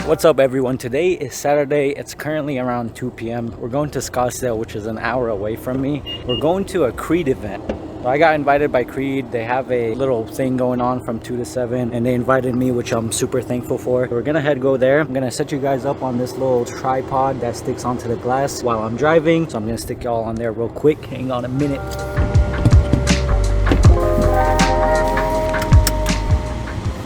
What's up everyone? Today is Saturday. It's currently around 2 p.m. We're going to Scottsdale, which is an hour away from me. We're going to a Creed event. So I got invited by Creed. They have a little thing going on from 2 to 7 and they invited me, which I'm super thankful for. We're gonna go there. I'm gonna set you guys up on this little tripod that sticks onto the glass while I'm driving. So I'm gonna stick y'all on there real quick. Hang on a minute.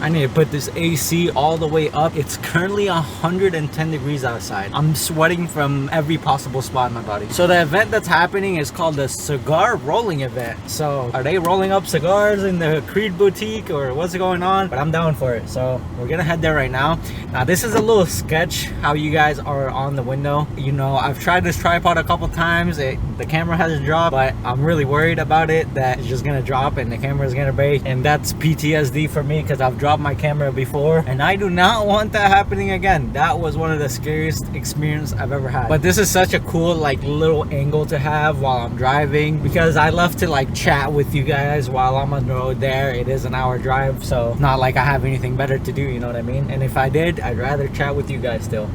I need to put this AC all the way up. It's currently 110 degrees outside. I'm sweating from every possible spot in my body. So the event that's happening is called the cigar rolling event. So are they rolling up cigars in the Creed boutique or what's going on? But I'm down for it. So we're gonna head there right now. Now this is a little sketch how you guys are on the window. You know, I've tried this tripod a couple times. The camera has dropped, but I'm really worried about it that it's just gonna drop and the camera is gonna break. And that's PTSD for me because I've dropped my camera before and I do not want that happening again. That was one of the scariest experiences I've ever had. But this is such a cool like little angle to have while I'm driving, because I love to like chat with you guys while I'm on the road there. It is an hour drive, so not like I have anything better to do, you know what I mean? And if I did, I'd rather chat with you guys still.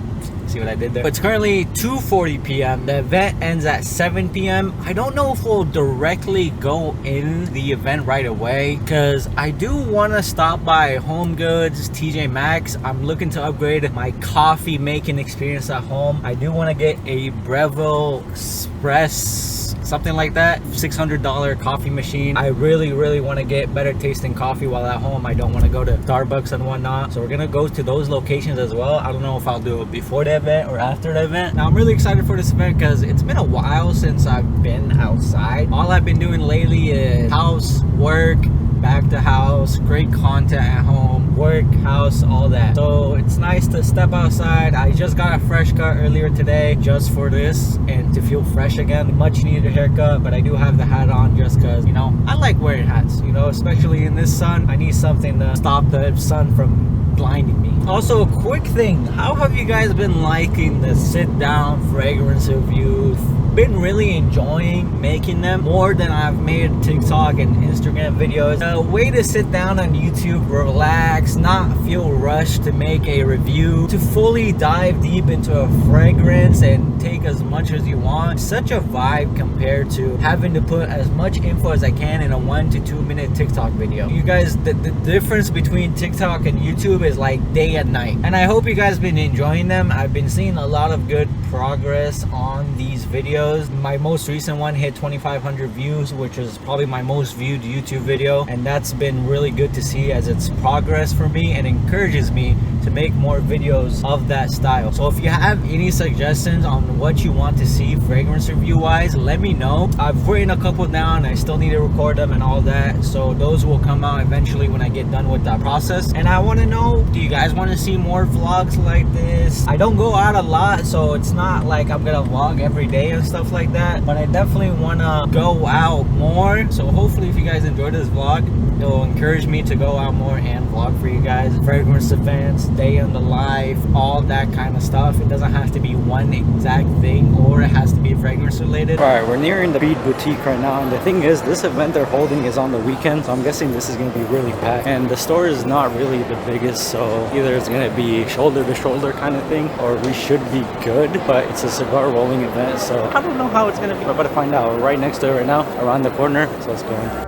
See what I did there? But it's currently 2:40 p.m. The event ends at 7 p.m. I don't know if we'll directly go in the event right away, because I do want to stop by Home Goods, TJ Maxx. I'm looking to upgrade my coffee making experience at home. I do want to get a Breville Express, something like that, $600 coffee machine. I really want to get better tasting coffee while at home. I don't want to go to Starbucks and whatnot, so we're gonna go to those locations as well. I don't know if I'll do it before the event or after the event. Now I'm really excited for this event because it's been a while since I've been outside. All I've been doing lately is house, work, back to house, great content at home, work, house, all that. So it's nice to step outside. I just got a fresh cut earlier today just for this and to feel fresh again. Much needed haircut, but I do have the hat on just because, you know, I like wearing hats, you know, especially in this sun. I need something to stop the sun from blinding me. Also, a quick thing, how have you guys been liking the sit down fragrance reviews? Been really enjoying making them more than I've made TikTok and Instagram videos. A way to sit down on YouTube, relax, not feel rushed to make a review, to fully dive deep into a fragrance and take as much as you want. Such a vibe compared to having to put as much info as I can in a 1 to 2 minute TikTok video. You guys, the difference between TikTok and YouTube is like day and night. And I hope you guys been enjoying them. I've been seeing a lot of good progress on these videos. My most recent one hit 2,500 views, which is probably my most viewed YouTube video, and that's been really good to see as it's progress for me and encourages me to make more videos of that style. So if you have any suggestions on what you want to see fragrance review wise, let me know. I've written a couple down. I still need to record them and all that, so those will come out eventually when I get done with that process. And I want to know, do you guys want to see more vlogs like this? I don't go out a lot, so it's not like I'm gonna vlog every day and stuff like that, but I definitely want to go out more. So hopefully if you guys enjoyed this vlog, it will encourage me to go out more and vlog for you guys. Fragrance events, day in the life, all that kind of stuff. It doesn't have to be one exact thing, or it has to be fragrance related. All right, we're nearing the Creed boutique right now, and the thing is, this event they're holding is on the weekend, so I'm guessing this is going to be really packed. And the store is not really the biggest, so either it's going to be shoulder to shoulder kind of thing, or we should be good. But it's a cigar rolling event, so I don't know how it's going to be. We're about to find out. We're right next to it right now, around the corner, so let's go in.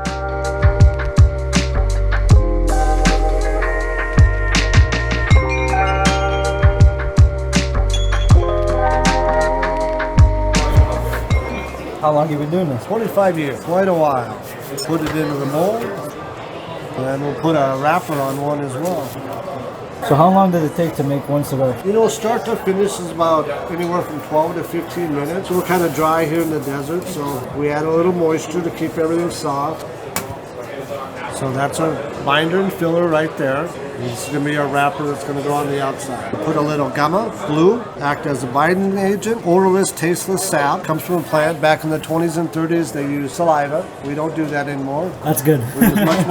How long have you been doing this? 25 years, quite a while. Put it into the mold, and we'll put a wrapper on one as well. So how long does it take to make one cigar? You know, start to finish is about anywhere from 12 to 15 minutes. We're kind of dry here in the desert, so we add a little moisture to keep everything soft. So that's our binder and filler right there. This is going to be our wrapper that's going to go on the outside. Put a little gamma blue, act as a binding agent. Odorless, tasteless sap. Comes from a plant. Back in the 20s and 30s, they used saliva. We don't do that anymore. That's good. It's much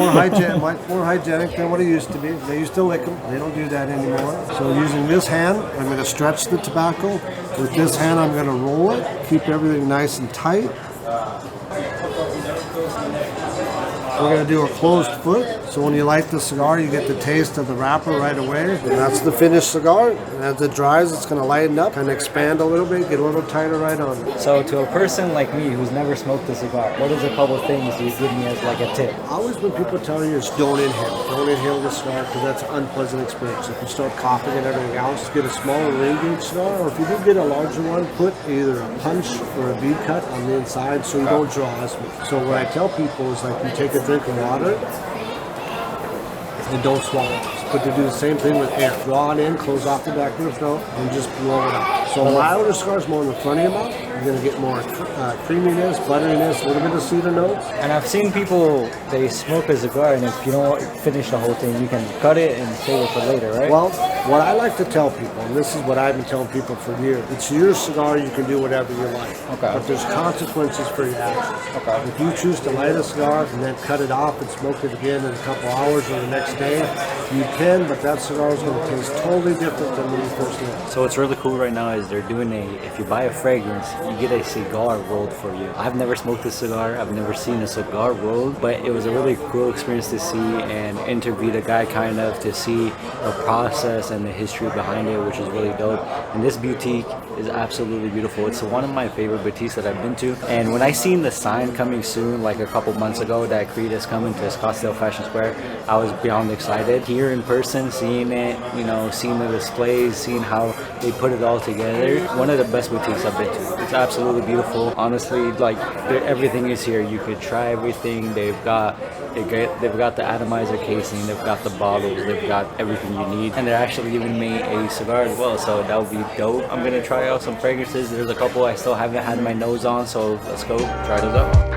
more hygienic than what it used to be. They used to lick them. They don't do that anymore. So using this hand, I'm going to stretch the tobacco. With this hand, I'm going to roll it. Keep everything nice and tight. We're going to do a closed foot. So when you light the cigar, you get the taste of the wrapper right away. And that's the finished cigar. And as it dries, it's going to lighten up and expand a little bit, get a little tighter right on it. So to a person like me who's never smoked a cigar, what is a couple of things you give me as like a tip? Always when people tell you is don't inhale. Don't inhale the cigar because that's an unpleasant experience. If you start coughing and everything else, get a smaller ring gauge cigar, or if you do get a larger one, put either a punch or a bead cut on the inside so you don't draw as much. So what I tell people is like you take a drink of water and don't swallow. But to do the same thing with air. Draw it in, close off the back of your throat, and just blow it out. So milder cigars more in the front of your mouth. You're going to get more creaminess, butteriness, a little bit of cedar notes. And I've seen people, they smoke a cigar, and if you don't finish the whole thing, you can cut it and save it for later, right? Well, what I like to tell people, and this is what I've been telling people for years, it's your cigar, you can do whatever you like. Okay. But there's consequences for your actions. Okay. If you choose to light a cigar and then cut it off and smoke it again in a couple hours or the next day, you can, but that cigar is going to taste totally different than when you first lit it. So what's really cool right now is they're doing if you buy a fragrance, you get a cigar rolled for you. I've never smoked a cigar, I've never seen a cigar rolled, but it was a really cool experience to see and interview the guy kind of to see the process and the history behind it, which is really dope. And this boutique is absolutely beautiful. It's one of my favorite boutiques that I've been to. And when I seen the sign coming soon, like a couple months ago, that Creed is coming to Scottsdale Fashion Square, I was beyond excited. Here in person, seeing it, you know, seeing the displays, seeing how they put it all together, one of the best boutiques I've been to. It's absolutely beautiful. Honestly, like everything is here. You could try everything. They've got the atomizer casing, they've got the bottles, they've got everything you need, and they're actually giving me a cigar as well, so that would be dope. I'm gonna try out some fragrances. There's a couple I still haven't had my nose on, so let's go try those out.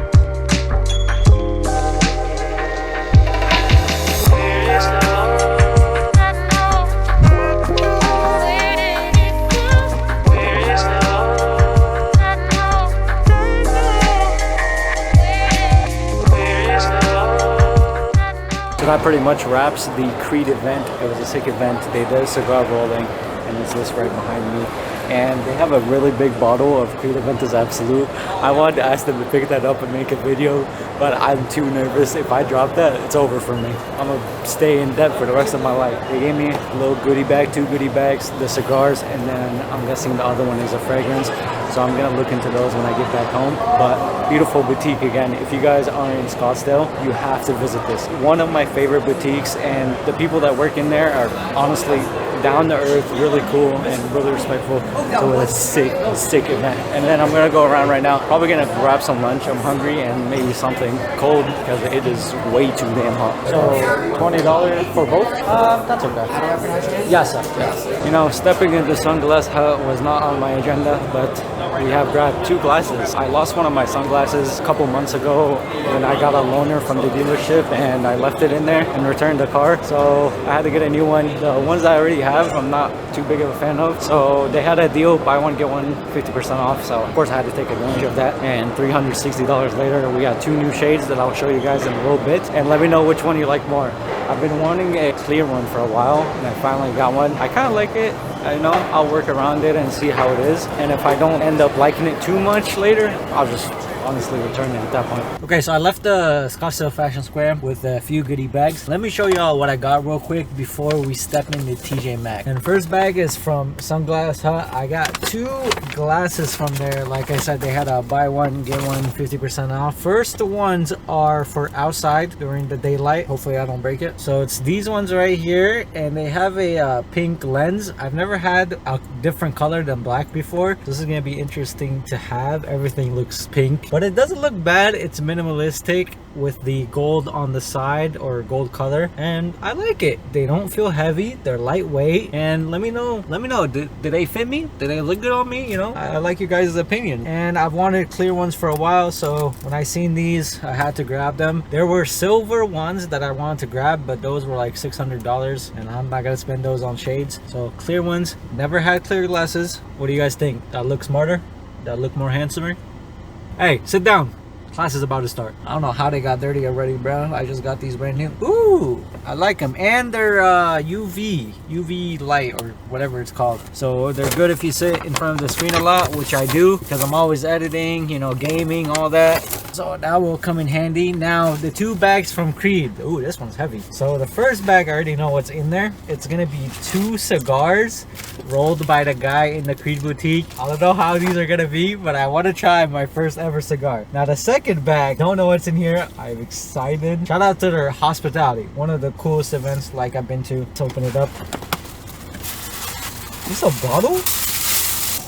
So that pretty much wraps the Creed event. It was a sick event. They did cigar rolling, and it's this right behind me. And they have a really big bottle of Creed Aventus Absolute. I wanted to ask them to pick that up and make a video, but I'm too nervous. If I drop that, it's over for me. I'm gonna stay in debt for the rest of my life. They gave me a little goodie bag, 2 goodie bags, the cigars, and then I'm guessing the other one is a fragrance. So I'm gonna look into those when I get back home. But beautiful boutique again. If you guys are in Scottsdale, you have to visit this. One of my favorite boutiques, and the people that work in there are honestly down to earth, really cool, and really respectful. So it was a sick event. And then I'm gonna go around right now, probably gonna grab some lunch. I'm hungry, and maybe something cold because it is way too damn hot. So $20 for both? That's okay. Yes, sir. Yes. You know, stepping into Sunglass Hut was not on my agenda, but we have grabbed 2 glasses. I lost one of my sunglasses a couple months ago when I got a loaner from the dealership, and I left it in there and returned the car. So I had to get a new one. The ones I already have, I'm not too big of a fan of. So they had a deal, buy one, get one, 50% off. So of course I had to take advantage of that. And $360 later, we got 2 new shades that I'll show you guys in a little bit. And let me know which one you like more. I've been wanting a clear one for a while, and I finally got one. I kind of like it. I know I'll work around it and see how it is. And if I don't end up liking it too much later, I'll just honestly return it at that point. Okay, so I left the Scottsdale Fashion Square with a few goodie bags. Let me show y'all what I got real quick before we step into TJ Maxx. And the first bag is from Sunglass Hut. I got 2 glasses from there. Like I said, they had a buy one, get one, 50% off. First ones are for outside during the daylight. Hopefully I don't break it. So it's these ones right here, and they have a pink lens. I've never had a different color than black before. This is gonna be interesting to have. Everything looks pink, but it doesn't look bad. It's minimalistic with the gold on the side, or gold color, and I like it. They don't feel heavy, they're lightweight. And let me know, did they fit me? Did they look good on me? You know, I like you guys' opinion. And I've wanted clear ones for a while, so when I seen these, I had to grab them. There were silver ones that I wanted to grab, but those were like $600, and I'm not gonna spend those on shades. So clear ones. Never had clear glasses. What do you guys think? That look smarter? That look more handsomer? Hey, sit down. Class is about to start. I don't know how they got dirty already, bro. I just got these brand new. Ooh, I like them. And they're UV light, or whatever it's called. So they're good if you sit in front of the screen a lot, which I do, because I'm always editing, you know, gaming, all that. So that will come in handy. Now the 2 bags from Creed. Ooh, this one's heavy. So the first bag, I already know what's in there. It's gonna be 2 cigars rolled by the guy in the Creed boutique. I don't know how these are gonna be, but I want to try my first ever cigar. Now the second bag, don't know what's in here. I'm excited. Shout out to their hospitality. One of the coolest events like I've been to. Let's open it up. Is this a bottle?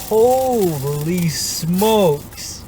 Holy smokes.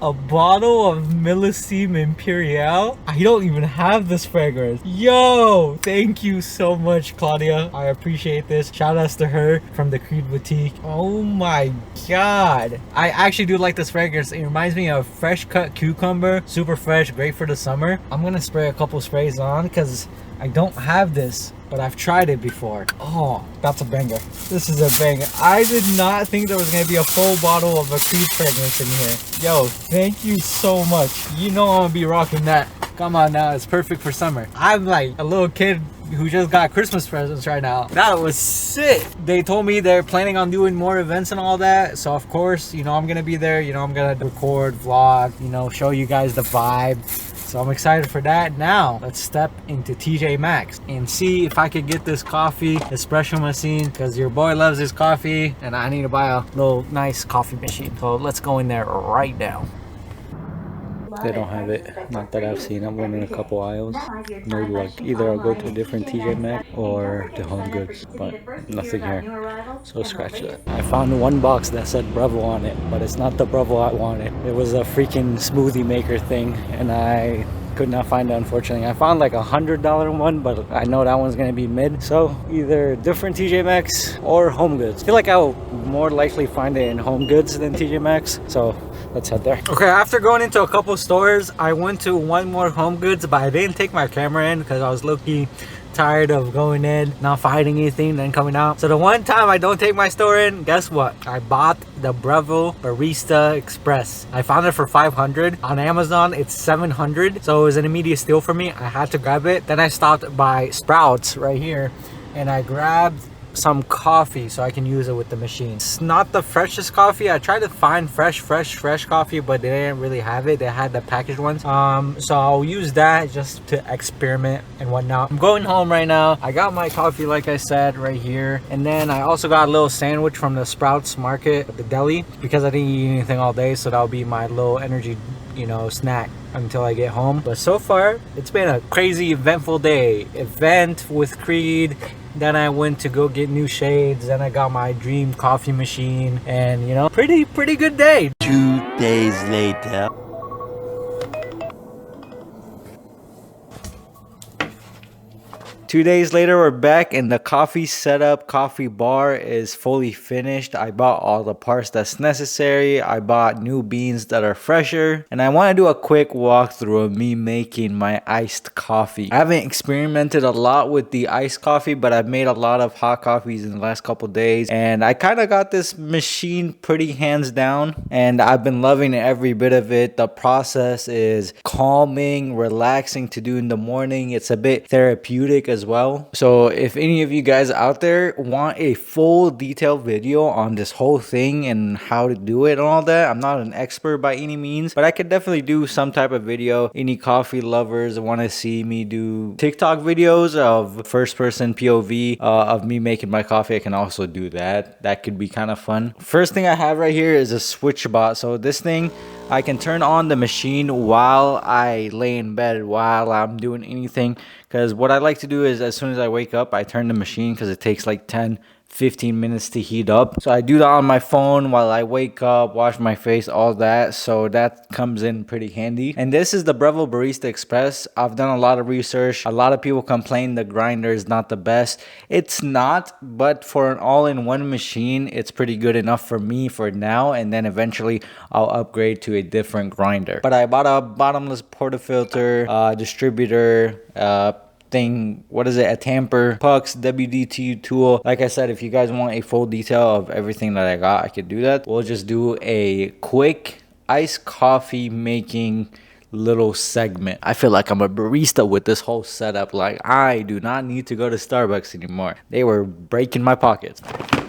A bottle of Millésime Imperial. I don't even have this fragrance. Yo, thank you so much, Claudia. I appreciate this. Shout outs to her from the Creed boutique. Oh my god. I actually do like this fragrance. It reminds me of fresh cut cucumber. Super fresh, great for the summer. I'm gonna spray a couple sprays on because I don't have this, but I've tried it before. Oh, that's a banger. This is a banger. I did not think there was gonna be a full bottle of a Creed fragrance in here. Yo, thank you so much. You know I'm gonna be rocking that. Come on now, it's perfect for summer. I'm like a little kid who just got Christmas presents right now. That was sick. They told me they're planning on doing more events and all that. So of course, you know, I'm gonna be there. You know, I'm gonna record, vlog, you know, show you guys the vibe. So I'm excited for that. Now let's step into TJ Maxx and see if I could get this coffee espresso machine, because your boy loves his coffee and I need to buy a little nice coffee machine. So let's go in there right now. They don't have it, not that I've seen. I'm going in a couple aisles. No luck. Either I'll go to a different TJ Maxx or to Home Goods, but nothing here. So scratch that. I found one box that said Breville on it, but it's not the Breville I wanted. It was a freaking smoothie maker thing, and I could not find it, unfortunately. I found like $100 one, but I know that one's gonna be mid. So either different TJ Maxx or Home Goods. I feel like I'll more likely find it in Home Goods than TJ Maxx. So let's head there. Okay, after going into a couple stores, I went to one more Home Goods, but I didn't take my camera in because I was low-key tired of going in, not finding anything, then coming out. So the one time I don't take my store in, guess what? I bought the Breville Barista Express. I found it for $500. On Amazon, it's $700. So it was an immediate steal for me. I had to grab it. Then I stopped by Sprouts right here and I grabbed some coffee so I can use it with the machine. It's not the freshest coffee. I tried to find fresh coffee, but they didn't really have it. They had the packaged ones. So I'll use that just to experiment and whatnot. I'm going home right now. I got my coffee, like I said, right here. And then I also got a little sandwich from the Sprouts Market at the deli because I didn't eat anything all day. So that'll be my little energy, you know, snack until I get home. But so far, it's been a crazy, eventful day. Event with Creed. Then I went to go get new shades. Then I got my dream coffee machine. And, you know, pretty good day. 2 days later. 2 days later, we're back and the coffee setup, coffee bar is fully finished. I bought all the parts that's necessary. I bought new beans that are fresher. And I want to do a quick walkthrough of me making my iced coffee. I haven't experimented a lot with the iced coffee, but I've made a lot of hot coffees in the last couple days. And I kind of got this machine pretty hands down. And I've been loving every bit of it. The process is calming, relaxing to do in the morning. It's a bit therapeutic as well. So if any of you guys out there want a full detailed video on this whole thing and how to do it and all that, I'm not an expert by any means, but I could definitely do some type of video. Any coffee lovers want to see me do TikTok videos of first person POV of me making my coffee, I can also do that. That could be kind of fun. First thing I have right here is a switch bot. So this thing, I can turn on the machine while I lay in bed, while I'm doing anything. Because what I like to do is as soon as I wake up, I turn the machine because it takes like 10-15 minutes to heat up. So I do that on my phone while I wake up, wash my face, all that. So that comes in pretty handy. And this is the Breville Barista Express. I've done a lot of research. A lot of people complain the grinder is not the best. It's not, but for an all-in-one machine, it's pretty good enough for me for now. And then eventually I'll upgrade to a different grinder. But I bought a bottomless portafilter, distributor, thing, what is it, a tamper, pucks, WD-2 tool. Like I said, if you guys want a full detail of everything that I got, I could do that. We'll just do a quick iced coffee making little segment. I feel like I'm a barista with this whole setup. Like, I do not need to go to Starbucks anymore. They were breaking my pockets.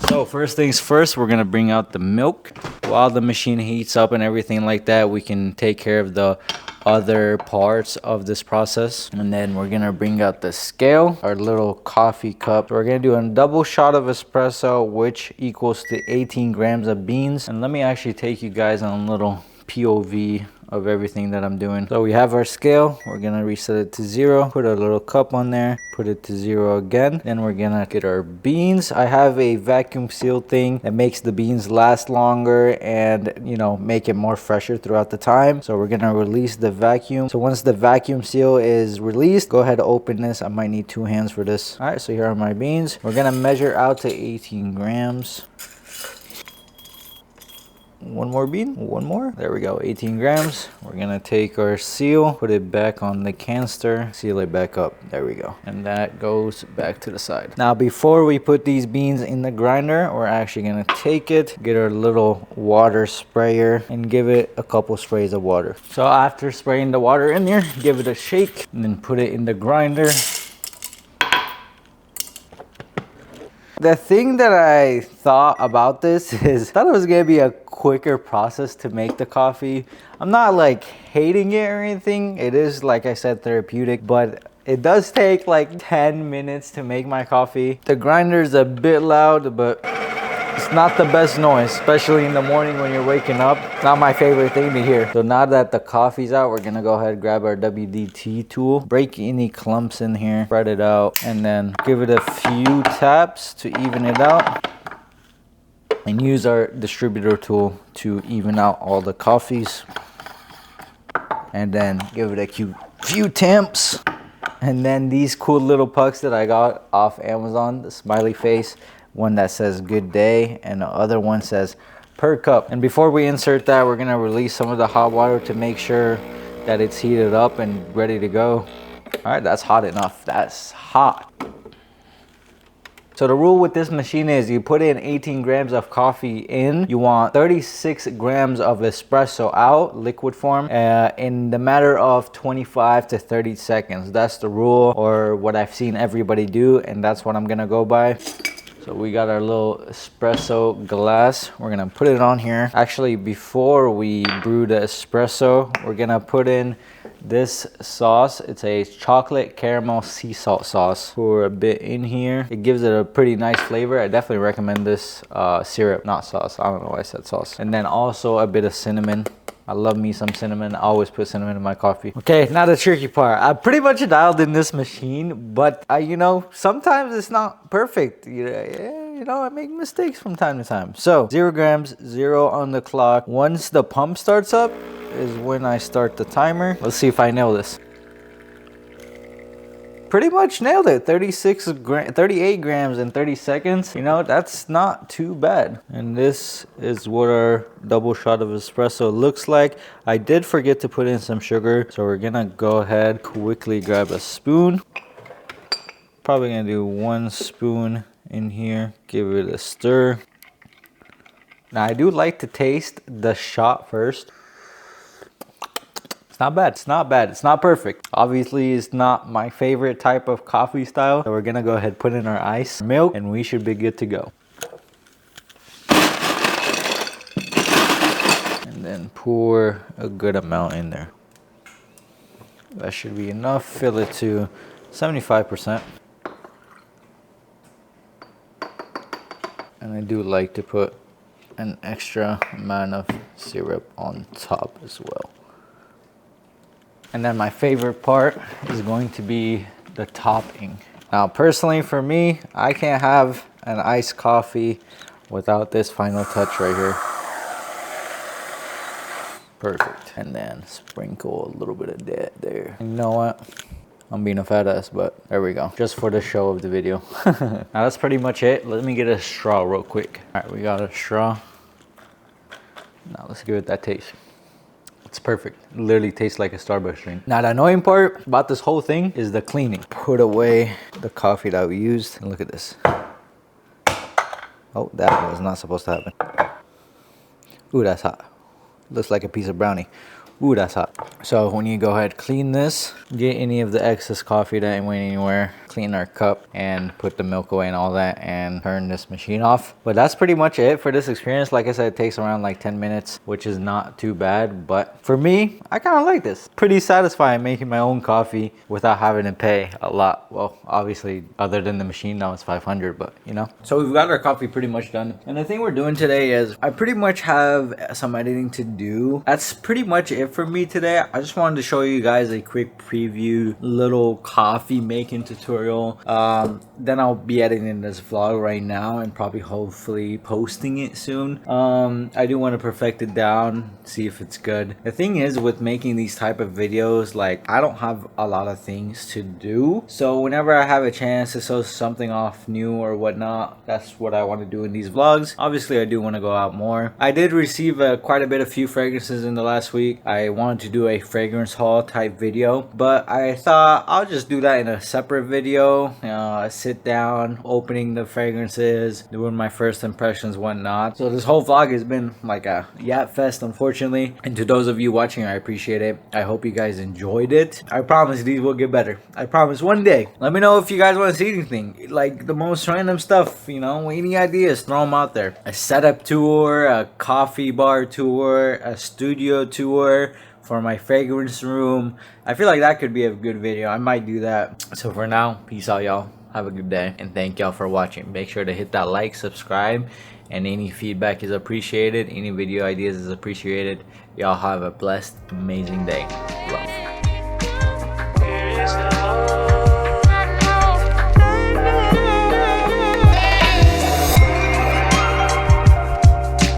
So So first things first, we're gonna bring out the milk. While the machine heats up and everything like that, we can take care of the other parts of this process. And then we're gonna bring out the scale, our little coffee cup. We're gonna do a double shot of espresso, which equals to 18 grams of beans. And let me actually take you guys on a little POV of everything that I'm doing. So we have our scale, we're gonna reset it to 0, put a little cup on there, put it to 0 again. Then we're gonna get our beans. I have a vacuum seal thing that makes the beans last longer and, you know, make it more fresher throughout the time. So we're gonna release the vacuum. So once the vacuum seal is released, go ahead and open this. I might need 2 hands for this. All right, so here are my beans. We're gonna measure out to 18 grams. One more bean, one more. There we go, 18 grams. We're gonna take our seal, put it back on the canister, seal it back up. There we go. And that goes back to the side. Now, before we put these beans in the grinder, we're actually gonna take it, get our little water sprayer, and give it a couple sprays of water. So after spraying the water in there, give it a shake, and then put it in the grinder. The thing that I thought about this is I thought it was gonna be a quicker process to make the coffee. I'm not like hating it or anything. It is, like I said, therapeutic, but it does take like 10 minutes to make my coffee. The grinder is a bit loud, but it's not the best noise, especially in the morning when you're waking up. Not my favorite thing to hear. So now that the coffee's out, we're gonna go ahead and grab our WDT tool, break any clumps in here, spread it out, and then give it a few taps to even it out. And use our distributor tool to even out all the coffees. And then give it a few taps. And then these cool little pucks that I got off Amazon, the smiley face, one that says good day and the other one says per cup. And before we insert that, we're gonna release some of the hot water to make sure that it's heated up and ready to go. All right, that's hot enough. That's hot. So the rule with this machine is you put in 18 grams of coffee in, you want 36 grams of espresso out, liquid form, in the matter of 25 to 30 seconds. That's the rule, or what I've seen everybody do, and that's what I'm gonna go by. So we got our little espresso glass. We're gonna put it on here. Actually, before we brew the espresso, we're gonna put in this sauce. It's a chocolate caramel sea salt sauce. Pour a bit in here. It gives it a pretty nice flavor. I definitely recommend this syrup, not sauce. I don't know why I said sauce. And then also a bit of cinnamon. I love me some cinnamon. I always put cinnamon in my coffee. Okay, now the tricky part. I pretty much dialed in this machine, but you know, sometimes it's not perfect. You know, I make mistakes from time to time. So 0 grams, 0 on the clock. Once the pump starts up is when I start the timer. Let's see if I nail this. Pretty much nailed it. 38 grams in 30 seconds. You know, that's not too bad. And this is what our double shot of espresso looks like. I did forget to put in some sugar, so we're gonna go ahead, quickly grab a spoon. Probably gonna do 1 spoon in here, give it a stir. Now I do like to taste the shot first. It's not bad, it's not bad, it's not perfect. Obviously, it's not my favorite type of coffee style. So we're gonna go ahead, put in our ice, milk, and we should be good to go. And then pour a good amount in there. That should be enough, fill it to 75%. And I do like to put an extra amount of syrup on top as well. And then my favorite part is going to be the topping. Now, personally for me, I can't have an iced coffee without this final touch right here. Perfect. And then sprinkle a little bit of that there. And you know what? I'm being a fat ass, but there we go. Just for the show of the video. Now that's pretty much it. Let me get a straw real quick. All right, we got a straw. Now let's give it that taste. It's perfect. It literally tastes like a Starbucks drink. Now the annoying part about this whole thing is the cleaning. Put away the coffee that we used. And look at this. Oh, that was not supposed to happen. Ooh, that's hot. Looks like a piece of brownie. Ooh, that's hot. So when you go ahead, clean this, get any of the excess coffee that ain't went anywhere, clean our cup and put the milk away and all that and turn this machine off. But that's pretty much it for this experience. Like I said, it takes around like 10 minutes, which is not too bad. But for me, I kind of like this. Pretty satisfying making my own coffee without having to pay a lot. Well, obviously, other than the machine now it's 500, but you know. So we've got our coffee pretty much done. And the thing we're doing today is I pretty much have some editing to do. That's pretty much it for me today. I just wanted to show you guys a quick preview, little coffee making tutorial. Then I'll be editing this vlog right now and probably hopefully posting it soon. I do want to perfect it down, see if it's good. The thing is with making these type of videos, like I don't have a lot of things to do, so whenever I have a chance to show something off new or whatnot, that's what I want to do in these vlogs. Obviously I do want to go out more. I did receive quite a bit of few fragrances in the last week. I wanted to do a fragrance haul type video, but I thought I'll just do that in a separate video. Sit down, opening the fragrances, doing my first impressions, whatnot. So this whole vlog has been like a yap fest, unfortunately. And to those of you watching, I appreciate it. I hope you guys enjoyed it. I promise these will get better. I promise one day. Let me know if you guys want to see anything, like the most random stuff, you know, any ideas, throw them out there. A setup tour, a coffee bar tour, a studio tour for my fragrance room. I feel like that could be a good video. I might do that. So for now, peace out, y'all. Have a good day, and thank y'all for watching. Make sure to hit that like, subscribe, and any feedback is appreciated. Any video ideas is appreciated. Y'all have a blessed, amazing day. Love.